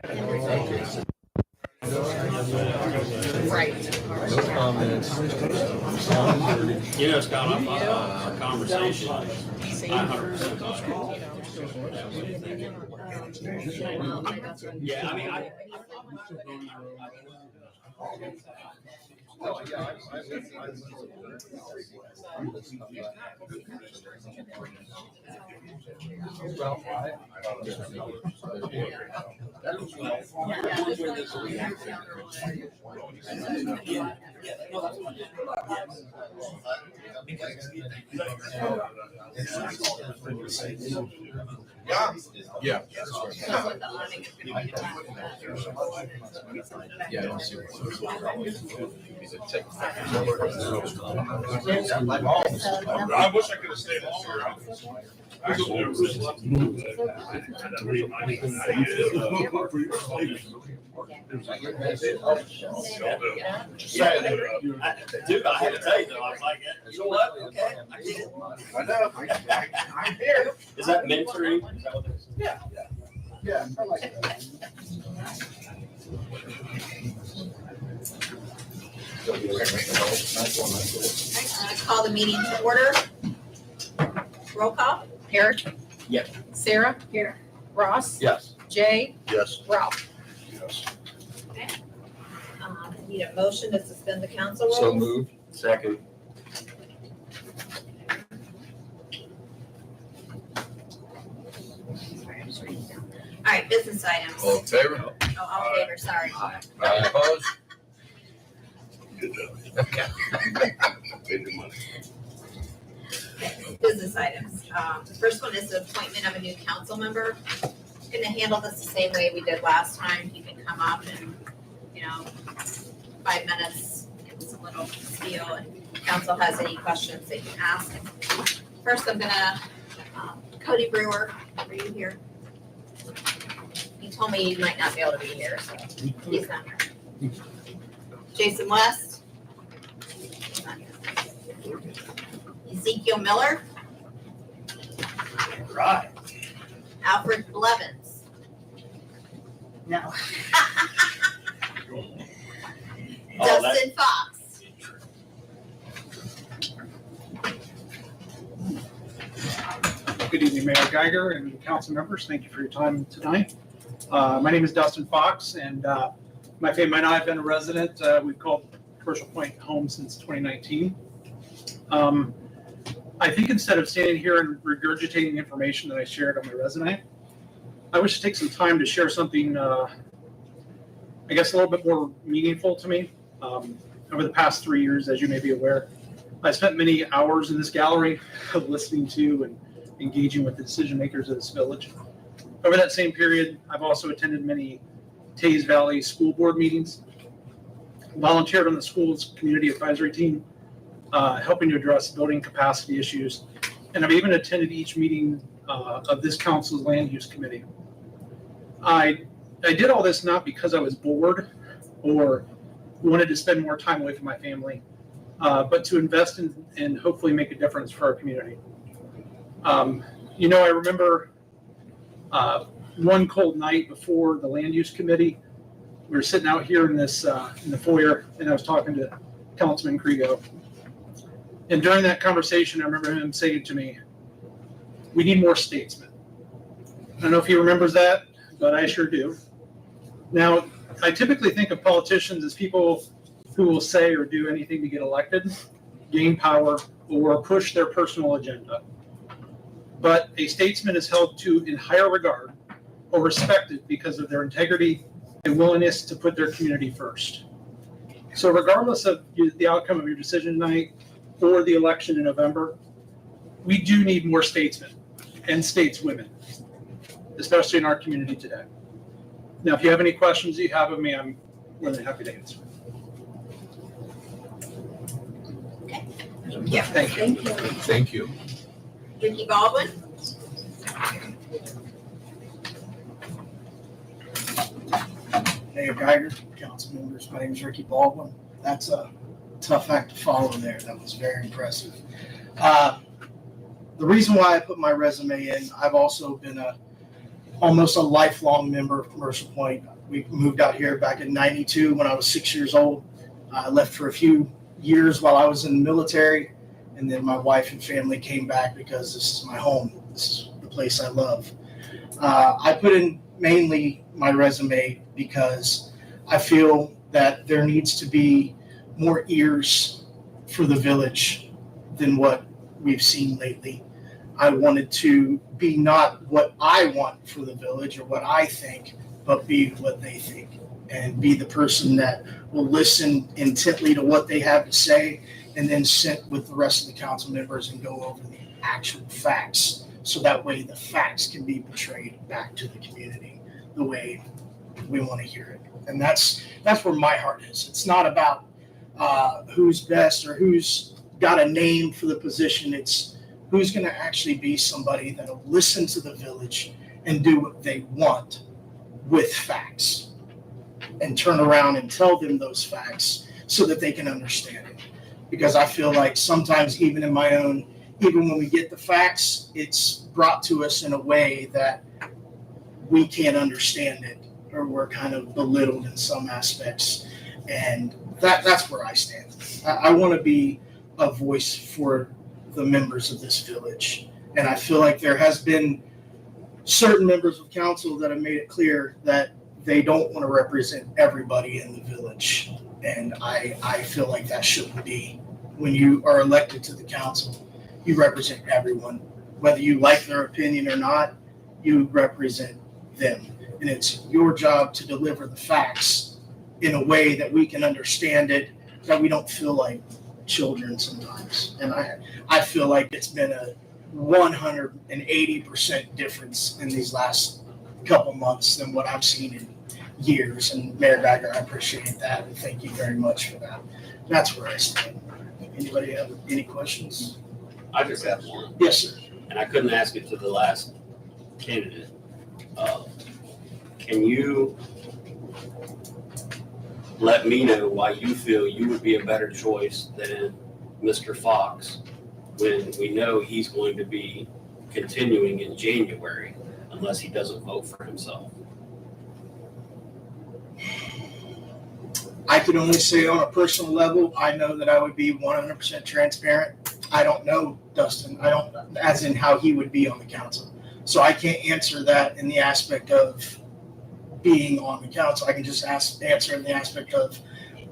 Right. No comments. You know, Scott, I thought our conversation, I 100% thought. Yeah, I mean, Yeah. Yeah, I don't see what. I wish I could have stayed longer. Actually, it was dude, I had to tell you though, I was like, you know what? Okay, I get it. I know. I'm here. Is that mentoring? Is that what it is? Yeah. Yeah, I like that. Call the meeting to order. Roll call. Eric? Yes. Sarah? Here. Ross? Yes. Jay? Yes. Ralph? Yes. Need a motion to suspend the council rules? So moved. Second. Sorry, I'm just reading down. All right, business items. All in favor? Oh, all in favor, sorry. All opposed? Good job. Okay. Paid your money. Business items. The first one is the appointment of a new council member. Going to handle this the same way we did last time. You can come up and, 5 minutes, give us a little spiel, and if council has any questions they can ask. First, I'm gonna, Cody Brewer, are you here? He told me you might not be able to be here, so he's not here. Jason West? He's not here. Ezekiel Miller? Right. Alfred Blevins? No. Oh, Dustin Fox? Good evening, Mayor Geiger and council members. Thank you for your time tonight. My name is Dustin Fox, and my family and I have been a resident. We've called Commercial Point home since 2019. I think instead of standing here and regurgitating the information that I shared on my resume, I wish to take some time to share something, I guess, a little bit more meaningful to me. Over the past 3 years, as you may be aware, I spent many hours in this gallery listening to and engaging with the decision makers of this village. Over that same period, I've also attended many Tays Valley school board meetings, volunteered on the school's community advisory team, helping to address building capacity issues, and I've even attended each meeting of this council's land use committee. I did all this not because I was bored or wanted to spend more time away from my family, but to invest in and hopefully make a difference for our community. I remember one cold night before the land use committee, we were sitting out here in this in the foyer, and I was talking to Councilman Krigo. And during that conversation, I remember him saying to me, "We need more statesmen." I don't know if he remembers that, but I sure do. Now, I typically think of politicians as people who will say or do anything to get elected, gain power, or push their personal agenda. But a statesman is held to in higher regard or respected because of their integrity and willingness to put their community first. So regardless of the outcome of your decision tonight or the election in November, we do need more statesmen and stateswomen, especially in our community today. Now, if you have any questions you have of me, I'm more than happy to answer. Yeah. Thank you. Thank you. Thank you. Ricky Baldwin? Mayor Geiger, council members, my name is Ricky Baldwin. That's a tough act to follow there. That was very impressive. The reason why I put my resume in, I've also been a almost a lifelong member of Commercial Point. We moved out here back in '92 when I was 6 years old. I left for a few years while I was in the military, and then my wife and family came back because this is my home. This is the place I love. I put in mainly my resume because I feel that there needs to be more ears for the village than what we've seen lately. I wanted to be not what I want for the village or what I think, but be what they think, and be the person that will listen intently to what they have to say and then sit with the rest of the council members and go over the actual facts. So that way the facts can be portrayed back to the community the way we want to hear it. And that's where my heart is. It's not about who's best or who's got a name for the position. It's who's going to actually be somebody that'll listen to the village and do what they want with facts and turn around and tell them those facts so that they can understand it. Because I feel like sometimes even in my own, even when we get the facts, it's brought to us in a way that we can't understand it, or we're kind of belittled in some aspects. And that's where I stand. I want to be a voice for the members of this village. And I feel like there has been certain members of council that have made it clear that they don't want to represent everybody in the village. And I feel like that shouldn't be. When you are elected to the council, you represent everyone. Whether you like their opinion or not, you represent them. And it's your job to deliver the facts in a way that we can understand it, that we don't feel like children sometimes. And I feel like it's been a 180% difference in these last couple months than what I've seen in years. And Mayor Geiger, I appreciate that, and thank you very much for that. That's where I stand. Anybody have any questions? I just have one, Yes, sir. and I couldn't ask it to the last candidate. Can you let me know why you feel you would be a better choice than Mr. Fox when we know he's going to be continuing in January unless he doesn't vote for himself? I can only say on a personal level, I know that I would be 100% transparent. I don't know Dustin. I don't, as in how he would be on the council. So I can't answer that in the aspect of being on the council. I can just answer in the aspect of,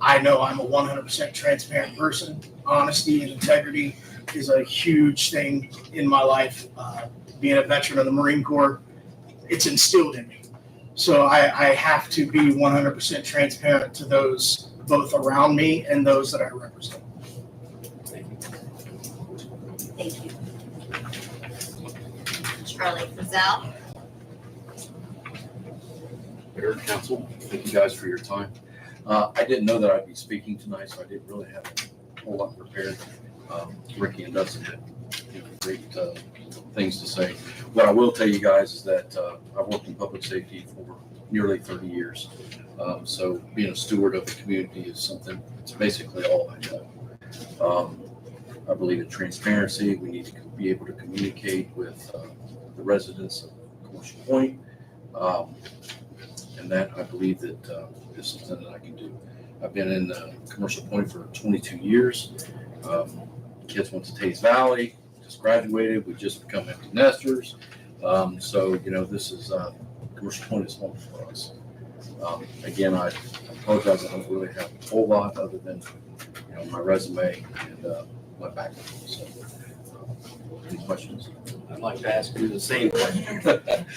I know I'm a 100% transparent person. Honesty and integrity is a huge thing in my life. Being a veteran of the Marine Corps, it's instilled in me. So I have to be 100% transparent to those both around me and those that I represent. Thank you. Thank you. Charlie Frizzell. Mayor, council, thank you guys for your time. I didn't know that I'd be speaking tonight, so I didn't really have a whole lot prepared. Ricky and Dustin had great things to say. What I will tell you guys is that I've worked in public safety for nearly 30 years. So being a steward of the community is something, it's basically all I know. I believe in transparency. We need to be able to communicate with the residents of Commercial Point. And that I believe that is something that I can do. I've been in Commercial Point for 22 years. Kids went to Tays Valley, just graduated. We just become empty nesters. So, this is Commercial Point is home for us. Again, I apologize. I don't really have a whole lot other than, my resume and my background. So, any questions? I'd like to ask you the same question.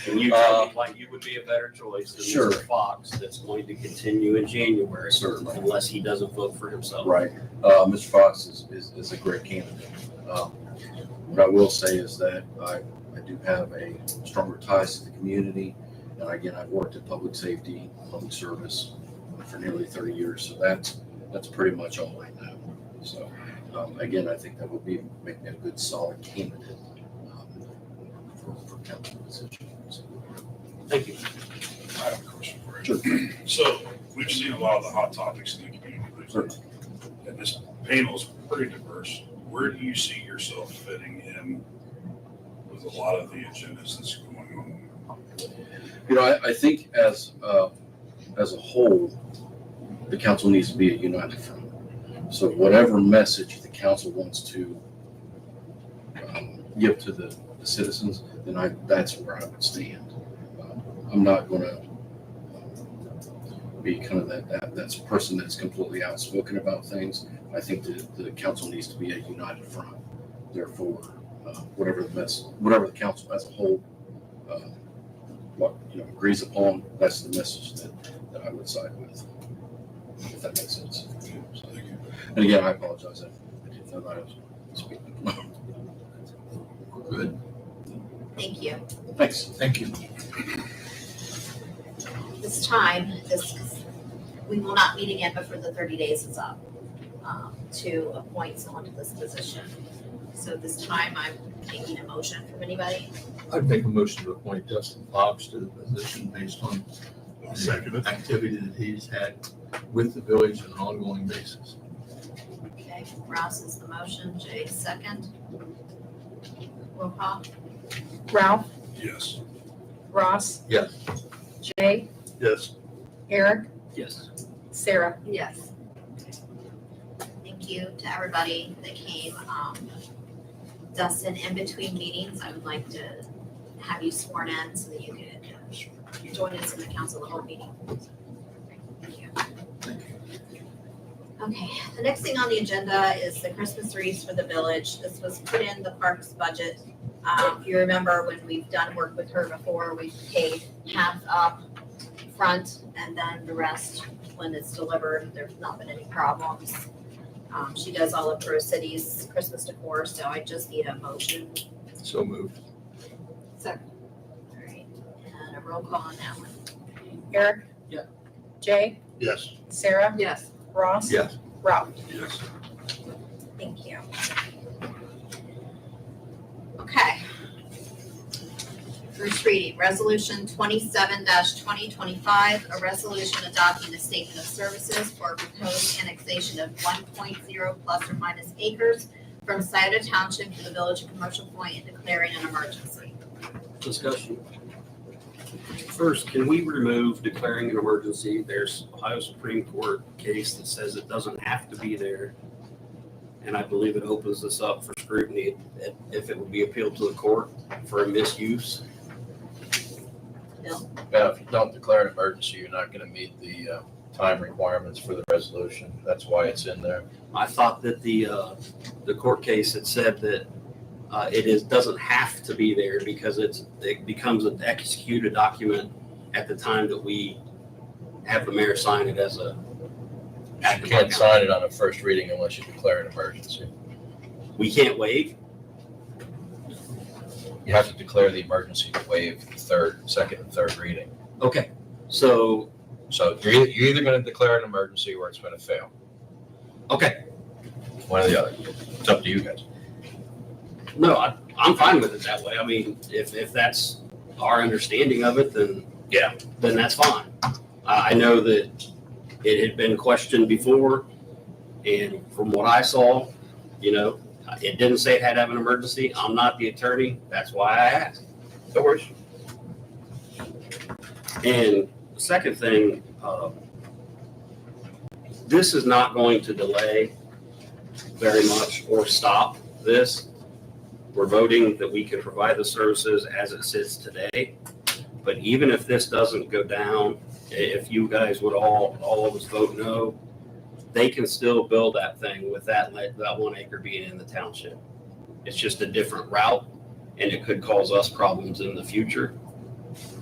Can you tell me why you would be a better choice than Sure. Mr. Fox that's going to continue in January Certainly. unless he doesn't vote for himself? Right. Mr. Fox is a great candidate. What I will say is that I do have a stronger ties to the community. And again, I've worked in public safety, public service for nearly 30 years. So that's pretty much all I know. So again, I think that would make me a good solid candidate for council position. So, Thank you. I have a question for you. So we've seen a lot of the hot topics in the community lately, and this panel is pretty diverse. Where do you see yourself fitting in with a lot of the agendas that's going on? You know, I think as a whole, the council needs to be a united front. So whatever message the council wants to give to the citizens, then that's where I would stand. I'm not going to be kind of that's a person that's completely outspoken about things. I think the council needs to be a united front. Therefore, whatever the council as a whole agrees upon, that's the message that I would side with, if that makes sense. So, and again, I apologize. I didn't know that I was speaking. Good. Thank you. Thanks. Thank you. This time, we will not meet again before the 30 days is up to appoint someone to this position. So this time, I'm taking a motion from anybody. I'd make a motion to appoint Dustin Fox to the position based on I'll second it. activity that he's had with the village on an ongoing basis. Okay, Ross is the motion, Jay second. Roll call. Ralph, Yes. Ross, Yes. Jay, Yes. Eric, Yes. Sarah. Yes. Thank you to everybody that came. Dustin, in between meetings, I would like to have you sworn in so that you could join us in the council the whole meeting. Thank you. Okay, the next thing on the agenda is the Christmas wreaths for the village. This was put in the parks budget. If you remember, when we've done work with her before, we've paid half up front and then the rest when it's delivered. There's not been any problems. She does all of Rose City's Christmas decor, so I just need a motion. So moved. All right, and a roll call on that one. Eric? Yeah. Jay, Yes. Sarah, Yes. Ross? Yes. Ralph? Yes. Thank you. Okay. First reading, resolution 27-2025, a resolution adopting a statement of services for proposed annexation of 1.0 plus or minus acres from Scioto Township to the Village of Commercial Point and declaring an emergency. Discussion. First, can we remove declaring an emergency? There's Ohio Supreme Court case that says it doesn't have to be there. And I believe it opens this up for scrutiny if it would be appealed to the court for a misuse. Yeah, if you don't declare an emergency, you're not going to meet the time requirements for the resolution. That's why it's in there. I thought that the court case had said that doesn't have to be there because it becomes an executed document at the time that we have the mayor sign it as a. You can't sign it on a first reading unless you declare an emergency. We can't waive. You have to declare the emergency to waive the second and third reading. Okay, so, So you're either going to declare an emergency or it's going to fail. okay, One or the other. It's up to you guys. no, I'm fine with it that way. I mean, if that's our understanding of it, then then that's fine. I know that it had been questioned before, and from what I saw, it didn't say it had to have an emergency. I'm not the attorney. That's why I asked. No worries. And the second thing, this is not going to delay very much or stop this. We're voting that we can provide the services as it sits today. But even if this doesn't go down, if you guys would all of us vote no, they can still build that thing with that 1 acre being in the township. It's just a different route, and it could cause us problems in the future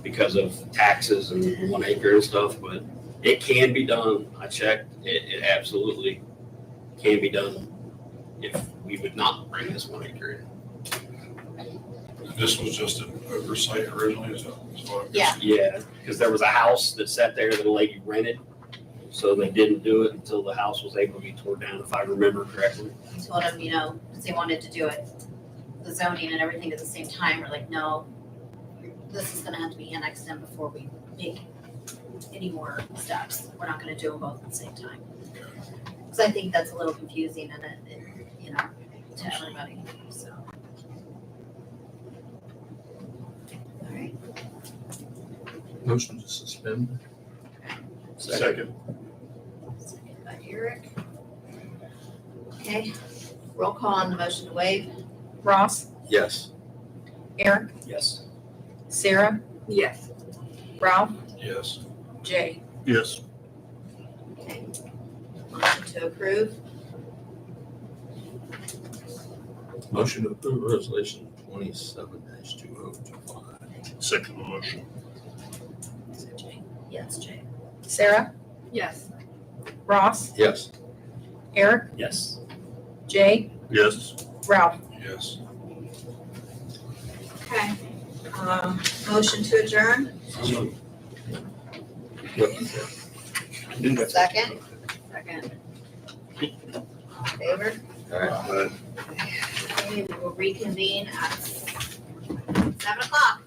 because of taxes and 1 acre and stuff, but it can be done. I checked, it absolutely can be done if we would not bring this 1 acre in. This was just an oversight originally, is what? Yeah. Yeah, because there was a house that sat there that a lady rented, so they didn't do it until the house was able to be torn down, if I remember correctly. I told them, because they wanted to do it, the zoning and everything at the same time, we're like, no, this is gonna have to be annexed in before we make any more steps. We're not gonna do them both at the same time. Because I think that's a little confusing and to everybody, so. All right. Motion to suspend? Second. Second by Eric. Okay, roll call on the motion to waive. Ross, Yes. Eric, Yes. Sarah, Yes. Ralph, Yes. Jay. Yes. Okay. Motion to approve. Motion to approve resolution 27-2025. Second motion. Yes, Jay. Sarah, Yes. Ross, Yes. Eric, Yes. Jay, Yes. Ralph. Yes. Okay. Motion to adjourn. Second. Second. Favor? All right. Okay, we will reconvene at 7:00.